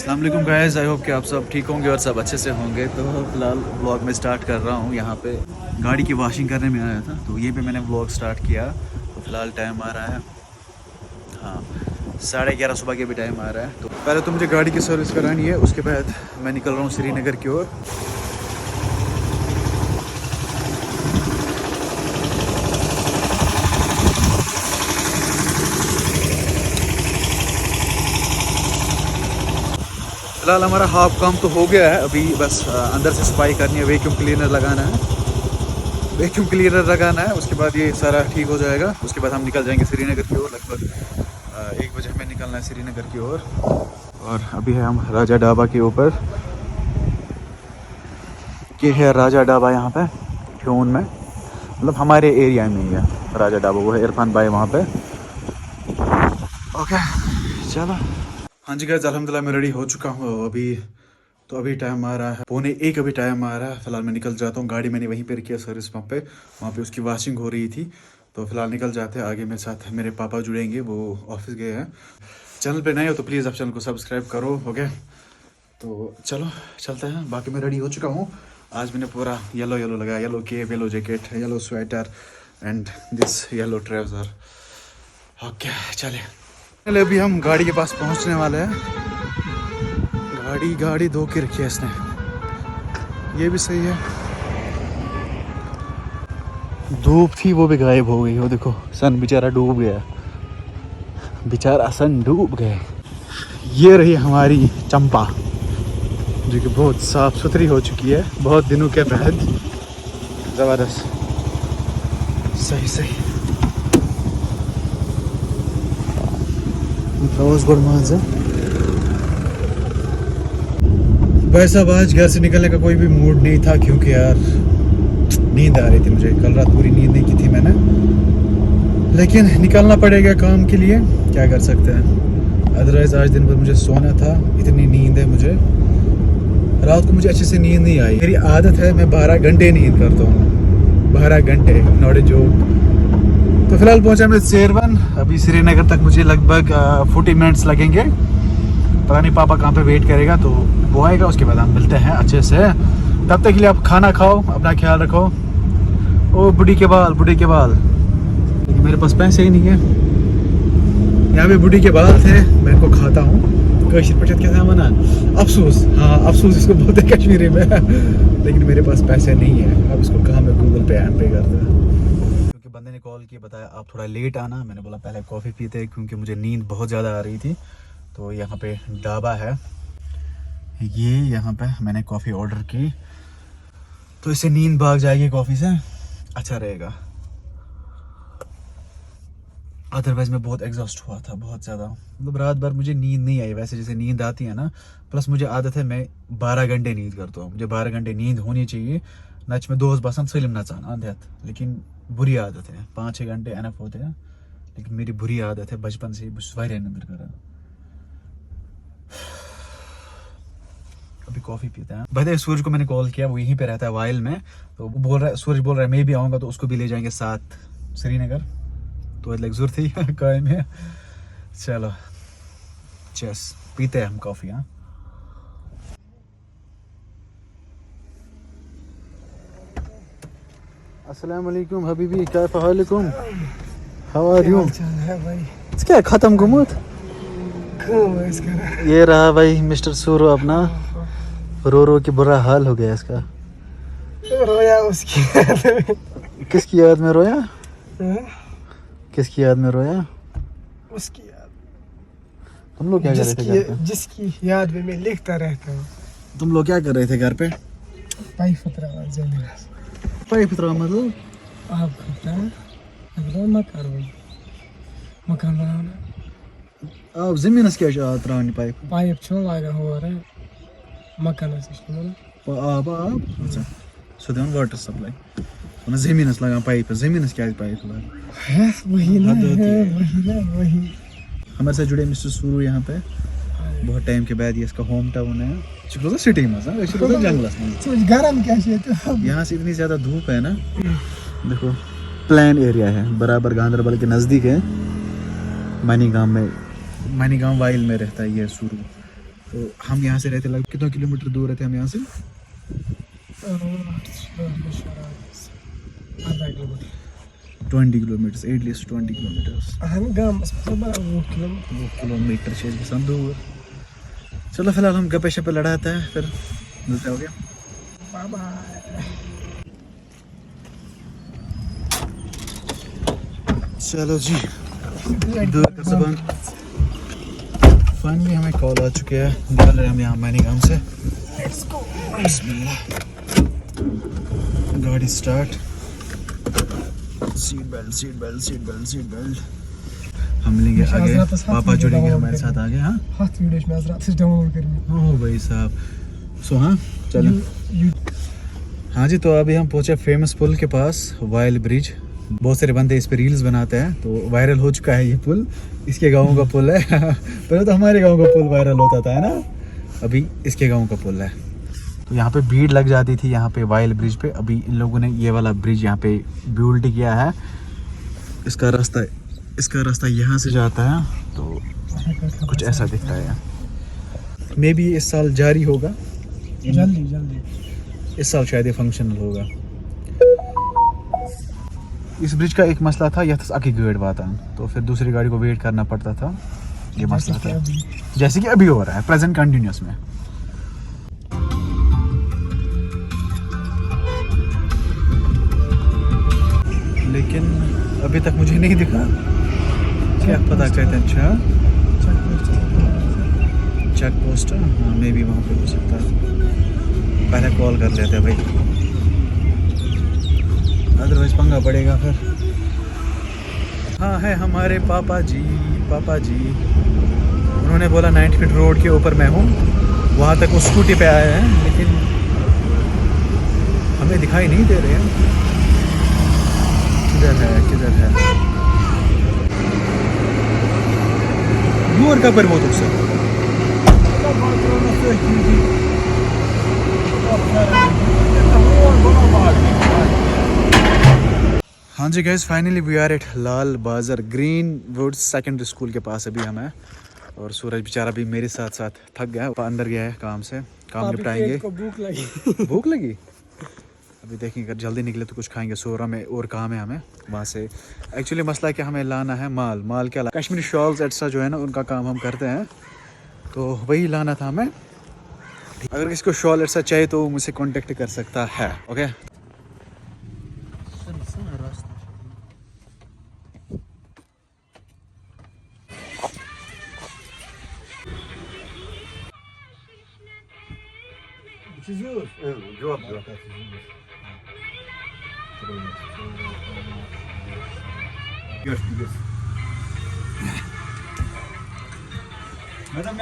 अस्सलाम वालेकुम guys, I hope कि आप सब ठीक होंगे और सब अच्छे से होंगे। तो फिलहाल व्लॉग में स्टार्ट कर रहा हूँ। यहाँ पे गाड़ी की वॉशिंग करने में आया था, तो ये पे मैंने व्लॉग स्टार्ट किया। तो फिलहाल टाइम आ रहा है, हाँ, 11:30 सुबह के भी टाइम आ रहा है। तो पहले तो मुझे गाड़ी की सर्विस करानी है, उसके बाद मैं निकल रहा हूँ श्रीनगर की ओर। फिलहाल हमारा हाफ काम तो हो गया है, अभी बस अंदर से सफाई करनी है, वैक्यूम क्लीनर लगाना है। वैक्यूम क्लीनर लगाना है, उसके बाद ये सारा ठीक हो जाएगा। उसके बाद हम निकल जाएंगे श्रीनगर की ओर। लगभग 1 बजे हमें निकलना है श्रीनगर की ओर। और अभी है हम राजा ढाबा के ऊपर। ये है राजा ढाबा यहाँ पे ठेऊन में, मतलब हमारे एरिया में ही है राजा ढाबा। वो है इरफान भाई वहाँ पे। ओके चलो। हाँ जी गाइस, अल्हम्दुलिल्लाह मैं रेडी हो चुका हूँ अभी। तो अभी टाइम आ रहा है 12:45 अभी टाइम आ रहा है। फिलहाल मैं निकल जाता हूँ। गाड़ी मैंने वहीं पे रखी है सर्विस पंप पे, वहाँ पे उसकी वॉशिंग हो रही थी। तो फिलहाल निकल जाते हैं आगे। मेरे साथ मेरे पापा जुड़ेंगे, वो ऑफिस गए हैं। चैनल पे नए हो तो प्लीज़ आप चैनल को सब्सक्राइब करो। ओके तो चलो चलते हैं। बाकी मैं रेडी हो चुका हूँ। आज मैंने पूरा येलो येलो लगाया, yellow cape, yellow jacket, yellow sweater and this yellow trouser. Okay चले अभी हम गाड़ी के पास पहुँचने वाले हैं। गाड़ी धो के रखी है इसने, ये भी सही है। धूप थी वो भी गायब हो गई। वो देखो सन बेचारा डूब गया, बेचारा सन डूब गया। ये रही हमारी चंपा, जो कि बहुत साफ सुथरी हो चुकी है बहुत दिनों के बाद। ज़बरदस्त, सही रोज गुड मॉर्निंग भाई साहब। आज घर से निकलने का कोई भी मूड नहीं था, क्योंकि यार नींद आ रही थी मुझे। कल रात पूरी नींद नहीं की थी मैंने, लेकिन निकलना पड़ेगा काम के लिए, क्या कर सकते हैं। अदरवाइज़ आज दिन भर मुझे सोना था, इतनी नींद है मुझे। रात को मुझे अच्छे से नींद नहीं आई। मेरी आदत है मैं 12 घंटे नींद करता हूँ, 12 घंटे, नॉट ए जोक। तो फिलहाल पहुँचा मैं सेरवन। अभी श्रीनगर तक मुझे लगभग 40 मिनट्स लगेंगे। पता नहीं पापा कहाँ पे वेट करेगा, तो वो आएगा, उसके बाद हम मिलते हैं अच्छे से। तब तक के लिए आप खाना खाओ, अपना ख्याल रखो। ओ बुढ़ी के बाल, लेकिन मेरे पास पैसे ही नहीं है। यहाँ पे बुढ़ी के बाल थे, मैं इनको खाता हूँ। कश्मीर पचत कैसे मना, अफसोस, हाँ अफसोस इसको बोलते हैं कश्मीरी में। लेकिन मेरे पास पैसे नहीं है। अब इसको कहाँ मैं गूगल पे एम पे करता है। क्योंकि बंदे ने कॉल किया, बताया आप थोड़ा लेट आना। मैंने बोला पहले कॉफ़ी पीते, क्योंकि मुझे नींद बहुत ज़्यादा आ रही थी। तो यहाँ पे ढाबा है ये, यहाँ पे मैंने कॉफ़ी ऑर्डर की, तो इससे नींद भाग जाएगी कॉफ़ी से, अच्छा रहेगा। अदरवाइज़ मैं बहुत एग्जॉस्ट हुआ था, बहुत ज़्यादा। मतलब रात भर मुझे नींद नहीं आई वैसे जैसे नींद आती है ना। प्लस मुझे आदत है मैं 12 घंटे नींद करता हूँ। मुझे 12 घंटे नींद होनी चाहिए। नच में दोस्त बसन सलिम नचान आदत, लेकिन बुरी आदत है। 5-6 घंटे एनफ होते हैं, लेकिन मेरी बुरी आदत है बचपन से। वारिया नंबर करा। अभी कॉफ़ी पीते हैं। भाई सूरज को मैंने कॉल किया, वो यहीं पे रहता है वाइल में। तो वो बोल रहा है, सूरज बोल रहा है मैं भी आऊँगा, तो उसको भी ले जाएंगे साथ श्रीनगर। तो लाइक जरूरत थी काय में। चलो चेस पीते हैं हम कॉफ़ी। हाँ अस्सलाम वालेकुम हबीबी, कैफ हालकुम, हाउ आर यू? क्या खत्म गुमत। ये रहा भाई मिस्टर सूरो अपना, रो के बुरा हाल हो गया इसका। रोया उसकी किसकी याद में रोया? किसकी याद में रोया? उसकी याद, तुम लोग क्या कर रहे थे घर पे? जिसकी याद में मैं लिखता रहता हूँ। तुम लोग क्या कर रहे थे घर पे? पाई फतरा जमीन पाइप उतरा मतलब आप करता है अगर मकान बनाना। आप जमीन क्या त्रावनी पाइप? पाइप छो लगा हो रहा है मकान आप अच्छा सो देवन वाटर सप्लाई उन जमीन लगा पाइप। जमीन क्या पाइप लगा? वही हमारे साथ जुड़े मिस्टर सूरू यहाँ पे। बहुत टाइम के बाद ये इसका होम टाउन है। सिटी में जंगल गरम क्या यहाँ से इतनी ज़्यादा धूप है ना। देखो प्लान एरिया है, बराबर गांधरबल के नज़दीक है। मनीगांव वाइल में रहता है ये सूरू। तो हम यहाँ से रहते लगभग कितना किलोमीटर दूर रहते हम यहाँ से? आधा किलोमीटर 20 किलोमीटर, एटलीस्ट 20 किलोमीटर। हम गांव बस मतलब 2 किलोमीटर 2 किलोमीटर से गसान दूर। चलो फिलहाल हम गप्पे शप्पे लड़ाते हैं, फिर मिलते हो गया। Bye bye. चलो जी, दूर कर सब फाइनली हमें कॉल आ चुके हैं, निकल रहे हम यहाँ मैनीगाम से। बिस्मिल्लाह, गाड़ी start, seat belt seat belt seat belt seat belt. हम मिलेंगे आगे, पापा जुड़ेंगे हमारे साथ आगे। हाँ हाथ वीडियोस में हजरत से डाउनलोड करनी। ओह भाई साहब। सो हाँ चलो। हाँ जी, तो अभी हम पहुँचे फेमस पुल के पास, वाइल ब्रिज। बहुत सारे बंदे इस पे रील्स बनाते हैं, तो वायरल हो चुका है ये पुल। इसके गाँव का पुल है। पहले तो हमारे गाँव का पुल वायरल होता था, है ना, अभी इसके गाँव का पुल है। तो यहाँ पे भीड़ लग जाती थी यहाँ पे वाइल ब्रिज पे। अभी इन लोगों ने ये वाला ब्रिज यहाँ पे बिल्ड किया है। इसका रास्ता यहाँ से जाता है, तो कुछ ऐसा दिखता है। मे बी इस साल जारी होगा, जल्दी इस साल शायद ये फंक्शनल होगा। इस ब्रिज का एक मसला था, यह था आगे गेट बात, तो फिर दूसरी गाड़ी को वेट करना पड़ता था। ये मसला था, जैसे कि अभी हो रहा है प्रेजेंट कंटिन्यूस में। लेकिन अभी तक मुझे नहीं दिखा, क्या पता कहते हैं। अच्छा, चेक पोस्ट, हाँ मे भी वहाँ पे हो सकता है। पहले कॉल कर लेते हैं भाई, अदरवाइज पंगा पड़ेगा फिर। हाँ है हमारे पापा जी। उन्होंने बोला 9 फीट रोड के ऊपर मैं हूँ, वहाँ तक वो स्कूटी पे आए हैं, लेकिन हमें दिखाई नहीं दे रहे हैं। किधर है दूर का पर बहुत उससे। हाँ जी guys, finally we are at Lal Bazar green woods secondary school के पास अभी हम हैं। और सूरज बेचारा भी मेरे साथ साथ थक गया है, अंदर गया है काम से, काम निपटाएंगे। भूख लगी अभी देखेंगे, अगर जल्दी निकले तो कुछ खाएंगे। सोरा में और काम है हमें वहाँ से। एक्चुअली मसला क्या, हमें लाना है माल क्या लाना, कश्मीरी शॉल्स एट्सा जो है ना, उनका काम हम करते हैं, तो वही लाना था हमें। अगर किसी को शॉल एट्सा चाहिए तो मुझसे कांटेक्ट कर सकता है। Okay madam